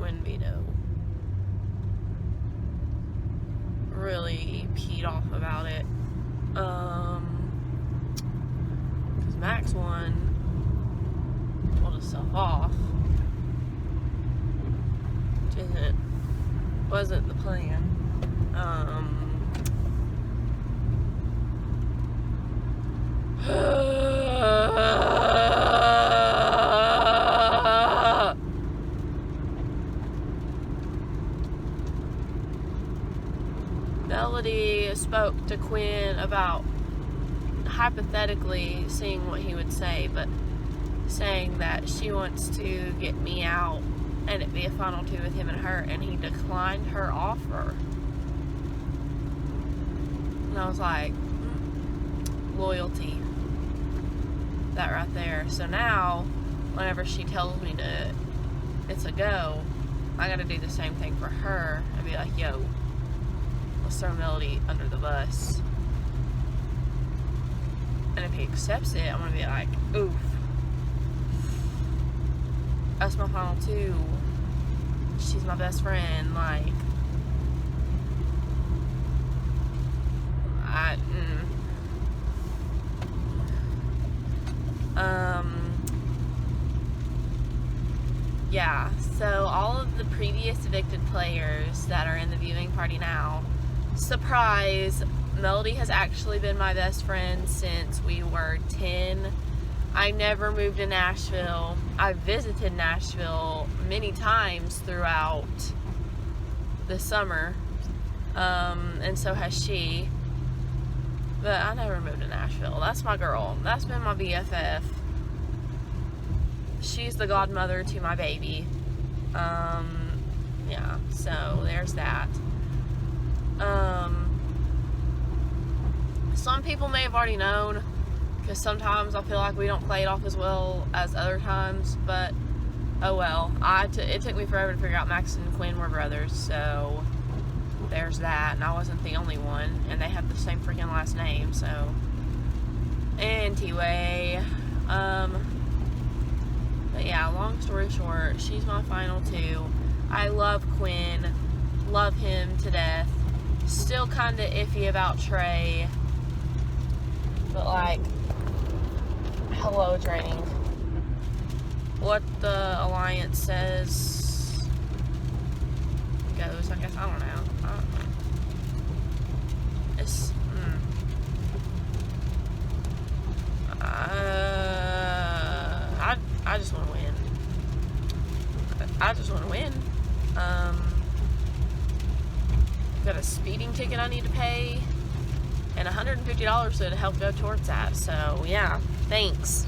Quinn Vito really peed off about it. Because Max one told himself off, which wasn't the plan. Melody spoke to Quinn about hypothetically seeing what he would say, but saying that she wants to get me out and it be a final two with him and her, and he declined her offer. And I was like, loyalty. That right there. So now, whenever she tells me it's a go, I gotta do the same thing for her and be like, yo, let's throw Melody under the bus. And if he accepts it, I'm gonna be like, oof, that's my final two. She's my best friend. Like, yeah, so all of the previous evicted players that are in the viewing party now, surprise, Melody has actually been my best friend since we were 10. I never moved to Nashville. I visited Nashville many times throughout the summer, and so has she. But I never moved to Nashville. That's my girl. That's been my BFF. She's the godmother to my baby. Yeah, so there's that. Some people may have already known, because sometimes I feel like we don't play it off as well as other times, but oh well. It took me forever to figure out Max and Quinn were brothers, so there's that, and I wasn't the only one, and they have the same freaking last name, so anyway, but yeah, long story short, she's my final two. I love Quinn, love him to death, still kinda iffy about Trey, but like, hello training. What the alliance says goes, I guess. I don't know. It's I just want to win. I just want to win. Got a speeding ticket I need to pay, and $150 to help go towards that. So yeah, thanks.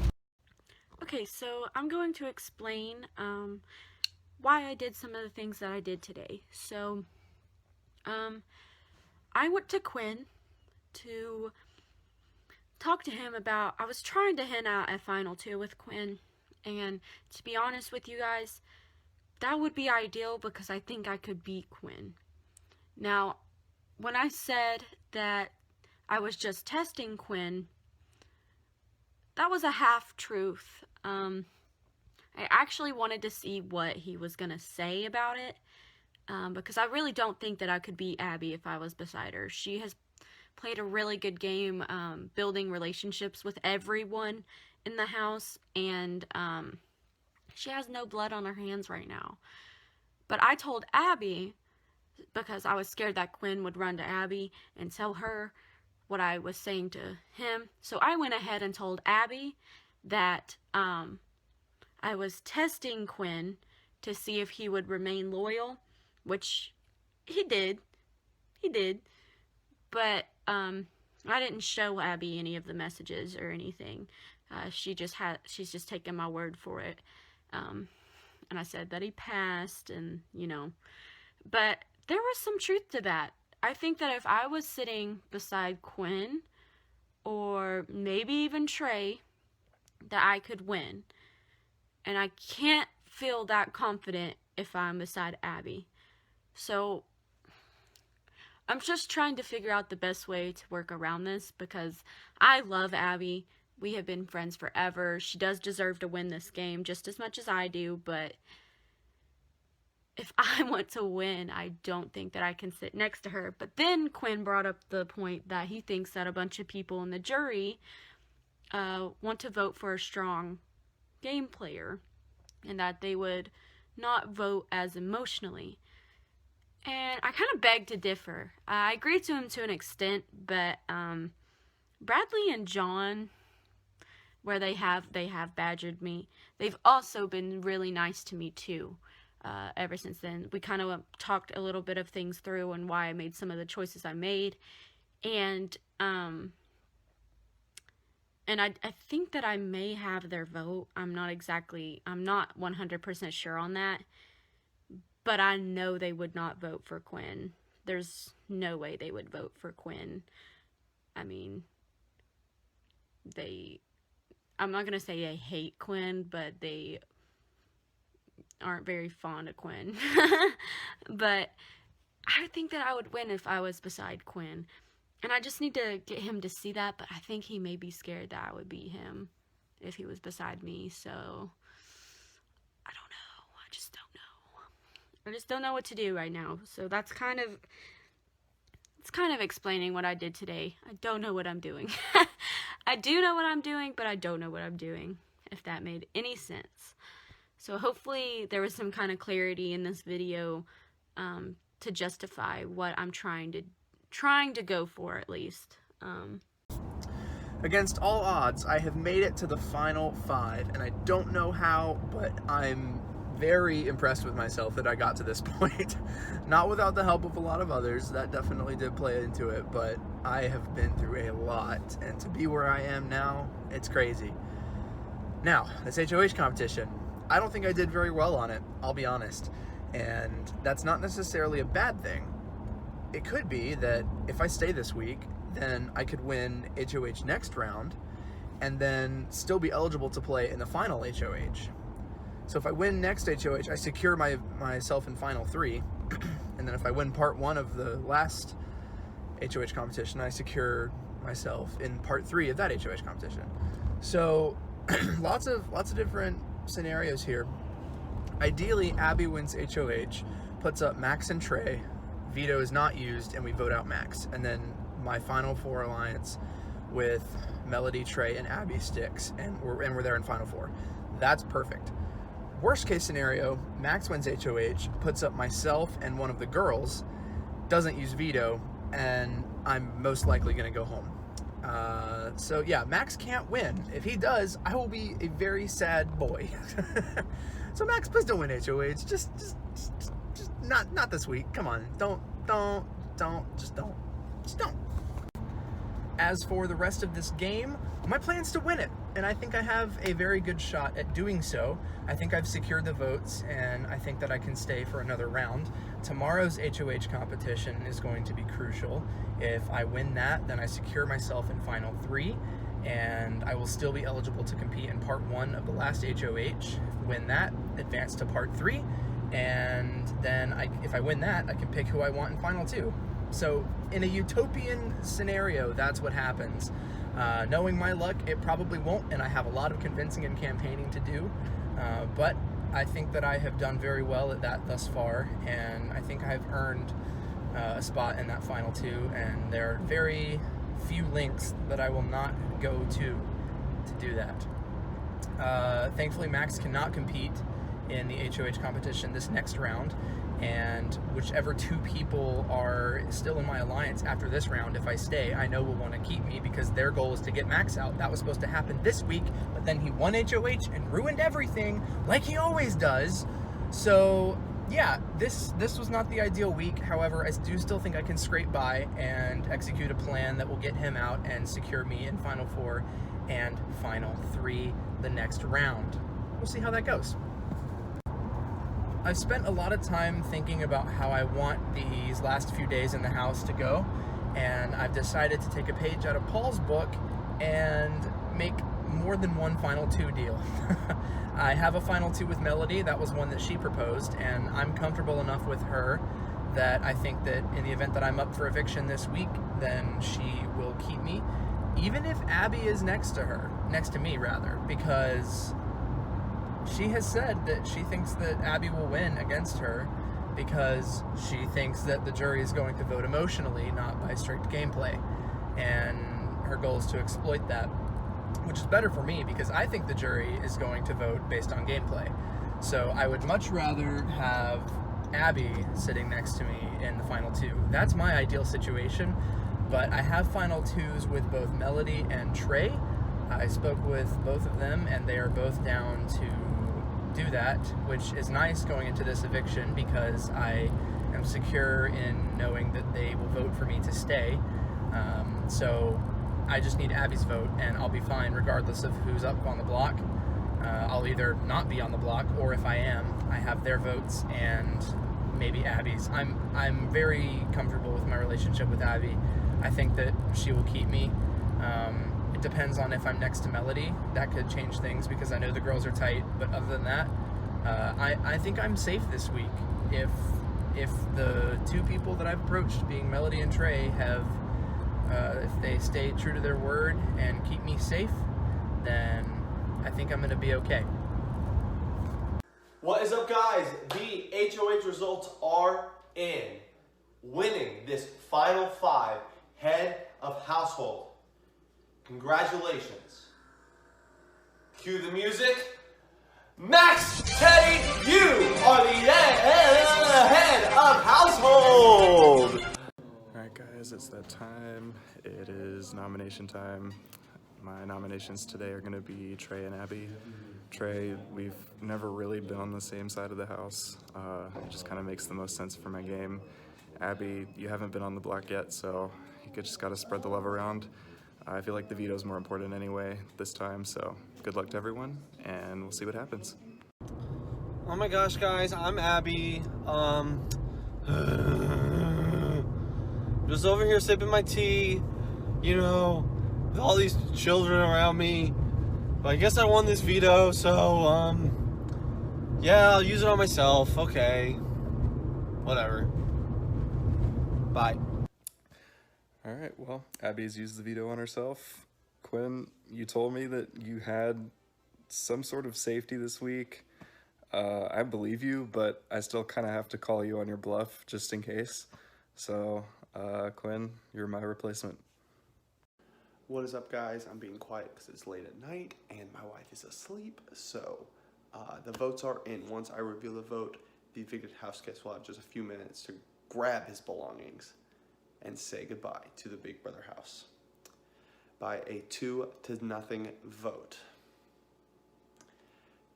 Okay, so I'm going to explain why I did some of the things that I did today. So, I went to Quinn to talk to him about, I was trying to hint out a final two with Quinn, and to be honest with you guys, that would be ideal because I think I could beat Quinn. Now, when I said that I was just testing Quinn, that was a half-truth. I actually wanted to see what he was going to say about it, because I really don't think that I could beat Abby if I was beside her. She has played a really good game building relationships with everyone in the house, and she has no blood on her hands right now. But I told Abby, because I was scared that Quinn would run to Abby and tell her what I was saying to him. So I went ahead and told Abby that I was testing Quinn to see if he would remain loyal, which he did. He did. But I didn't show Abby any of the messages or anything. She's just taken my word for it. And I said that he passed, and but there was some truth to that. I think that if I was sitting beside Quinn, or maybe even Trey, that I could win. And I can't feel that confident if I'm beside Abby. So I'm just trying to figure out the best way to work around this, because I love Abby. We have been friends forever. She does deserve to win this game just as much as I do, but if I want to win, I don't think that I can sit next to her. But then Quinn brought up the point that he thinks that a bunch of people in the jury want to vote for a strong game player and that they would not vote as emotionally. And I kind of beg to differ. I agree to him to an extent, but Bradley and John, where they have badgered me, they've also been really nice to me too. Ever since then, we kind of talked a little bit of things through and why I made some of the choices I made, and I think that I may have their vote. I'm not 100% sure on that, but I know they would not vote for Quinn. There's no way they would vote for Quinn. I mean, I'm not going to say they hate Quinn, but they aren't very fond of Quinn. But I think that I would win if I was beside Quinn. And I just need to get him to see that, but I think he may be scared that I would beat him if he was beside me, so I don't know. I just don't know what to do right now. So it's kind of explaining what I did today. I don't know what I'm doing. I do know what I'm doing, but I don't know what I'm doing, if that made any sense. So hopefully there was some kind of clarity in this video to justify what I'm trying to go for, at least. Against all odds, I have made it to the final 5, and I don't know how, but I'm very impressed with myself that I got to this point. Not without the help of a lot of others, that definitely did play into it, but I have been through a lot, and to be where I am now, it's crazy. Now, this HOH competition, I don't think I did very well on it, I'll be honest, and that's not necessarily a bad thing. It could be that if I stay this week, then I could win HOH next round, and then still be eligible to play in the final HOH. So if I win next HOH, I secure myself in Final 3, and then if I win Part 1 of the last HOH competition, I secure myself in Part 3 of that HOH competition. So lots of different scenarios here. Ideally, Abby wins HOH, puts up Max and Trey, veto is not used, and we vote out Max. And then my Final 4 alliance with Melody, Trey, and Abby sticks, and we're there in Final 4. That's perfect. Worst case scenario, Max wins HOH, puts up myself and one of the girls, doesn't use veto, and I'm most likely going to go home. So yeah, Max can't win. If he does, I will be a very sad boy. So Max, please don't win HOH. Just not this week. Come on, just don't. As for the rest of this game, my plan's to win it, and I think I have a very good shot at doing so. I think I've secured the votes, and I think that I can stay for another round. Tomorrow's HOH competition is going to be crucial. If I win that, then I secure myself in Final 3, and I will still be eligible to compete in Part 1 of the last HOH. Win that, advance to Part 3, and then if I win that, I can pick who I want in Final 2. So in a utopian scenario, that's what happens. Knowing my luck, it probably won't, and I have a lot of convincing and campaigning to do, but I think that I have done very well at that thus far, and I think I've earned a spot in that Final 2, and there are very few links that I will not go to do that. Thankfully, Max cannot compete in the HOH competition this next round, and whichever 2 people are still in my alliance after this round, if I stay, I know will want to keep me because their goal is to get Max out. That was supposed to happen this week, but then he won HOH and ruined everything like he always does. So yeah, this was not the ideal week. However, I do still think I can scrape by and execute a plan that will get him out and secure me in Final 4 and Final 3 the next round. We'll see how that goes. I've spent a lot of time thinking about how I want these last few days in the house to go, and I've decided to take a page out of Paul's book and make more than one Final 2 deal. I have a Final 2 with Melody. That was one that she proposed, and I'm comfortable enough with her that I think that in the event that I'm up for eviction this week, then she will keep me, even if Abby is next to me, because she has said that she thinks that Abby will win against her, because she thinks that the jury is going to vote emotionally, not by strict gameplay. And her goal is to exploit that, which is better for me because I think the jury is going to vote based on gameplay. So I would much rather have Abby sitting next to me in the final two. That's my ideal situation, but I have final twos with both Melody and Trey. I spoke with both of them and they are both down to do that, which is nice going into this eviction because I am secure in knowing that they will vote for me to stay. So I just need Abby's vote and I'll be fine regardless of who's up on the block. I'll either not be on the block, or if I am, I have their votes and maybe Abby's. I'm very comfortable with my relationship with Abby. I think that she will keep me. It depends on if I'm next to Melody. That could change things because I know the girls are tight, but other than that, I think I'm safe this week. If the two people that I've approached, being Melody and Trey, have if they stay true to their word and keep me safe, then I think I'm going to be okay. What is up, guys? The HOH results are in. Winning this final 5 head of household. Congratulations. Cue the music. Max, Teddy, you are the head of household. Alright guys, it's that time. It is nomination time. My nominations today are going to be Trey and Abby. Trey, we've never really been on the same side of the house. It just kind of makes the most sense for my game. Abby, you haven't been on the block yet, so you just got to spread the love around. I feel like the veto is more important anyway this time, so good luck to everyone, and we'll see what happens. Oh my gosh, guys, I'm Abby. Just over here sipping my tea, you know, with all these children around me. But I guess I won this veto, so, yeah, I'll use it on myself. Okay. Whatever. Bye. Alright, well, Abby's used the veto on herself. Quinn, you told me that you had some sort of safety this week. I believe you, but I still kind of have to call you on your bluff just in case. So, Quinn, you're my replacement. What is up, guys? I'm being quiet because it's late at night and my wife is asleep. So the votes are in. Once I reveal the vote, the evicted house guest will have just a few minutes to grab his belongings and say goodbye to the Big Brother house by a 2-0 vote.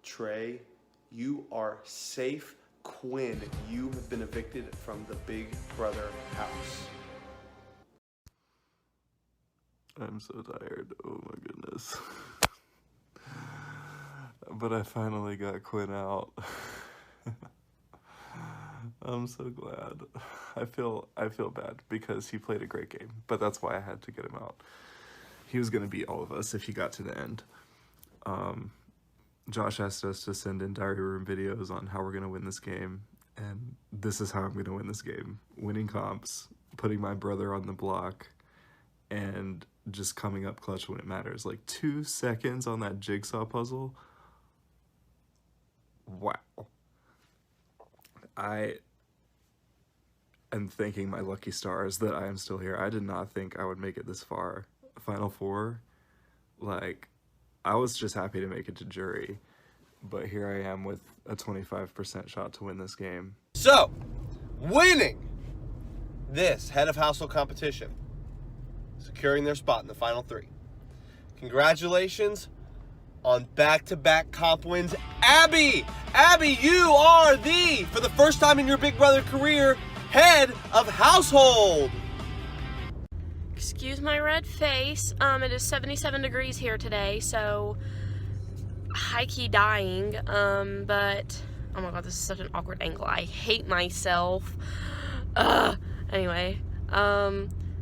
Trey, you are safe. Quinn, you have been evicted from the Big Brother house. I'm so tired. Oh my goodness. But I finally got Quinn out. I'm so glad. I feel bad because he played a great game, but that's why I had to get him out. He was gonna beat all of us if he got to the end. Josh asked us to send in diary room videos on how we're gonna win this game, and this is how I'm gonna win this game. Winning comps, putting my brother on the block, and just coming up clutch when it matters. Like 2 seconds on that jigsaw puzzle. Wow. I am thanking my lucky stars that I am still here. I did not think I would make it this far. Final 4, like, I was just happy to make it to jury, but here I am with a 25% shot to win this game. So, winning this head of household competition, securing their spot in the final 3. Congratulations on back-to-back comp wins. Abby! Abby, you are for the first time in your Big Brother career, head of household. Excuse my red face. It is 77 degrees here today, so high-key dying. But oh my god, this is such an awkward angle. I hate myself. Anyway,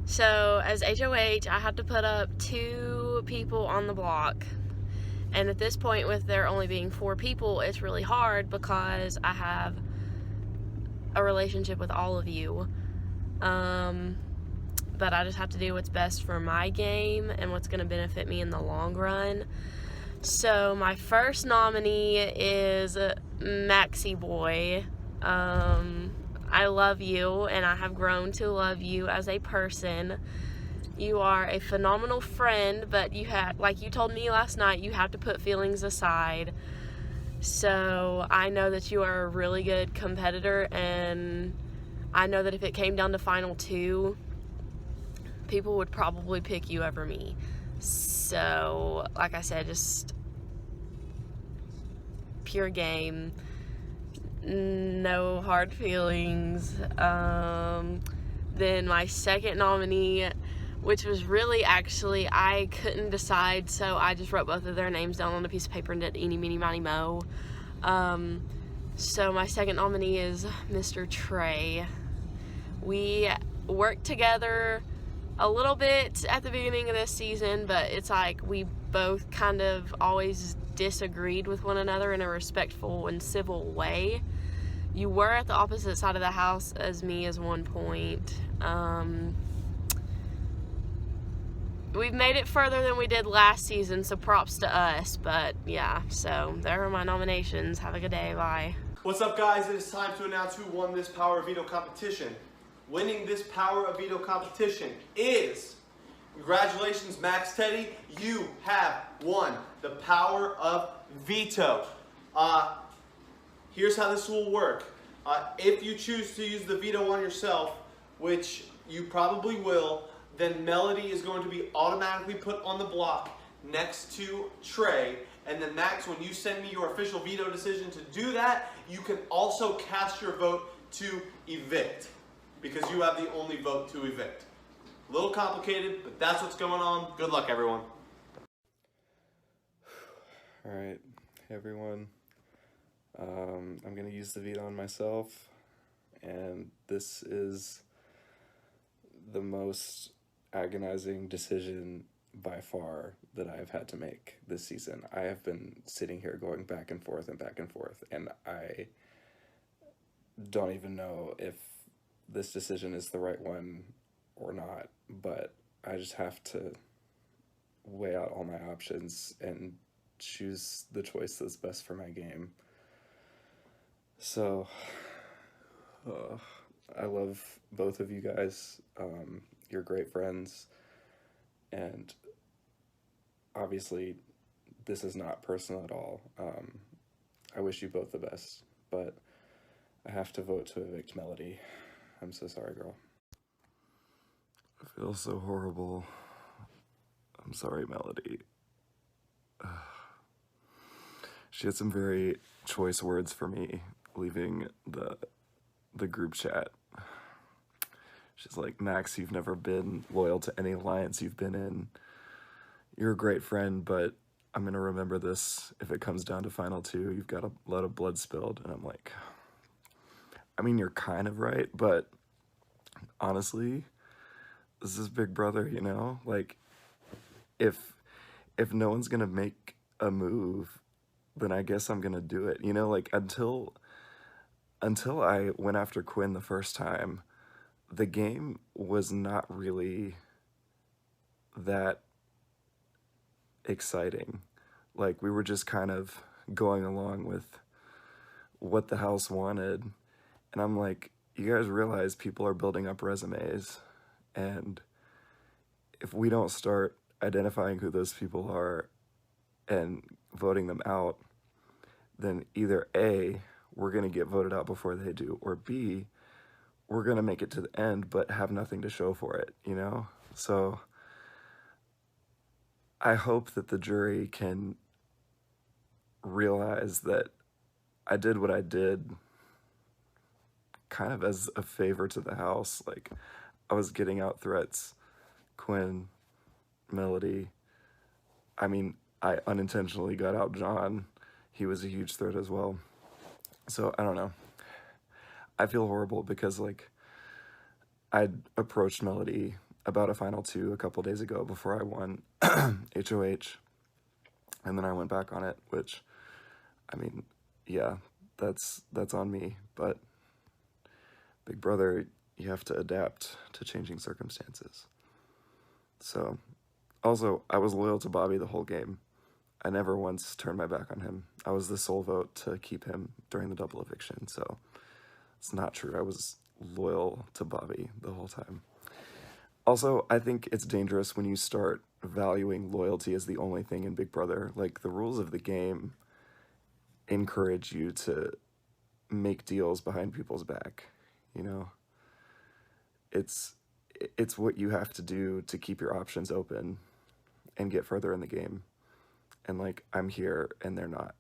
so as HOH, I had to put up 2 people on the block. And at this point, with there only being 4 people, it's really hard because I have a relationship with all of you. But I just have to do what's best for my game and what's going to benefit me in the long run. So my first nominee is Maxie Boy. I love you, and I have grown to love you as a person. You are a phenomenal friend, but you have, like you told me last night, you have to put feelings aside. So I know that you are a really good competitor, and I know that if it came down to final two, people would probably pick you over me. So, like I said, just pure game, no hard feelings. Then my second nominee, which was really, actually, I couldn't decide, so I just wrote both of their names down on a piece of paper and did eeny, meeny, miny, mo. So my second nominee is Mr. Trey. We worked together a little bit at the beginning of this season, but it's like we both kind of always disagreed with one another in a respectful and civil way. You were at the opposite side of the house as me as one point. We've made it further than we did last season, so props to us. But yeah, so there are my nominations. Have a good day. Bye. What's up, guys? It is time to announce who won this Power of Veto competition. Winning this Power of Veto competition is, congratulations, Max Teddy. You have won the Power of Veto. Here's how this will work. If you choose to use the veto on yourself, which you probably will, then Melody is going to be automatically put on the block next to Trey. And then Max, when you send me your official veto decision to do that, you can also cast your vote to evict, because you have the only vote to evict. A little complicated, but that's what's going on. Good luck, everyone. All right, hey everyone. I'm gonna use the veto on myself, and this is the most agonizing decision by far that I've had to make this season. I have been sitting here going back and forth, and I don't even know if this decision is the right one or not, but I just have to weigh out all my options and choose the choice that's best for my game. So, I love both of you guys. You're great friends, and obviously this is not personal at all. I wish you both the best, but I have to vote to evict Melody. I'm so sorry, girl. I feel so horrible. I'm sorry, Melody. She had some very choice words for me leaving the group chat. She's like, Max, you've never been loyal to any alliance you've been in. You're a great friend, but I'm going to remember this if it comes down to final two. You've got a lot of blood spilled. And I'm like, I mean, you're kind of right, but honestly, this is Big Brother, you know? Like, if no one's going to make a move, then I guess I'm going to do it. You know, like, until I went after Quinn the first time, the game was not really that exciting. Like, we were just kind of going along with what the house wanted. And I'm like, you guys realize people are building up resumes, and if we don't start identifying who those people are and voting them out, then either A, we're going to get voted out before they do, or B, we're going to make it to the end but have nothing to show for it, you know? So I hope that the jury can realize that I did what I did kind of as a favor to the house. Like, I was getting out threats. Quinn, Melody. I mean, I unintentionally got out John. He was a huge threat as well. So, I don't know. I feel horrible because, like, I'd approached Melody about a final two a couple days ago before I won HOH. And then I went back on it, which, I mean, yeah, that's on me. But Big Brother, you have to adapt to changing circumstances. So, also, I was loyal to Bobby the whole game. I never once turned my back on him. I was the sole vote to keep him during the double eviction, so it's not true. I was loyal to Bobby the whole time. Also, I think it's dangerous when you start valuing loyalty as the only thing in Big Brother. Like, the rules of the game encourage you to make deals behind people's back, you know? It's what you have to do to keep your options open and get further in the game. And, like, I'm here and they're not.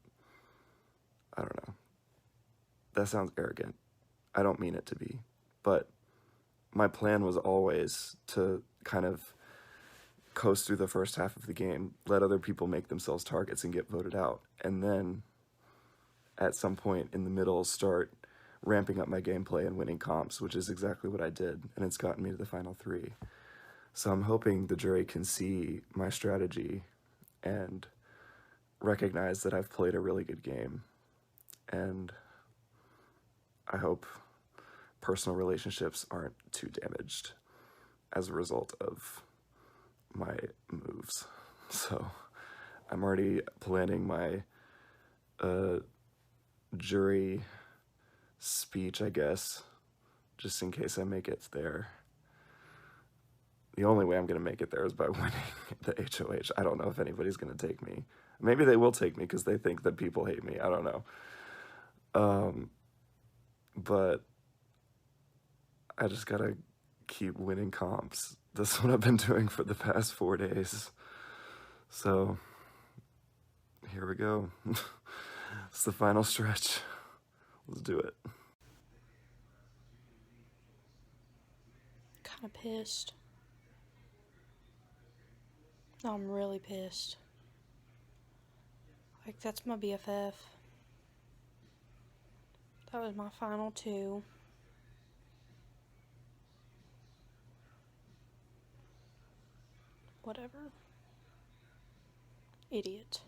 I don't know. That sounds arrogant. I don't mean it to be. But my plan was always to kind of coast through the first half of the game, let other people make themselves targets and get voted out, and then at some point in the middle start ramping up my gameplay and winning comps, which is exactly what I did, and it's gotten me to the final 3. So I'm hoping the jury can see my strategy and recognize that I've played a really good game, and I hope personal relationships aren't too damaged as a result of my moves. So I'm already planning my jury speech, I guess, just in case I make it there. The only way I'm going to make it there is by winning the HOH. I don't know if anybody's going to take me. Maybe they will take me because they think that people hate me. I don't know. But I just gotta keep winning comps. That's what I've been doing for the past 4 days. So, here we go. It's the final stretch. Let's do it. Kinda pissed. No, I'm really pissed. Like, that's my BFF. That was my final 2. Whatever. Idiot.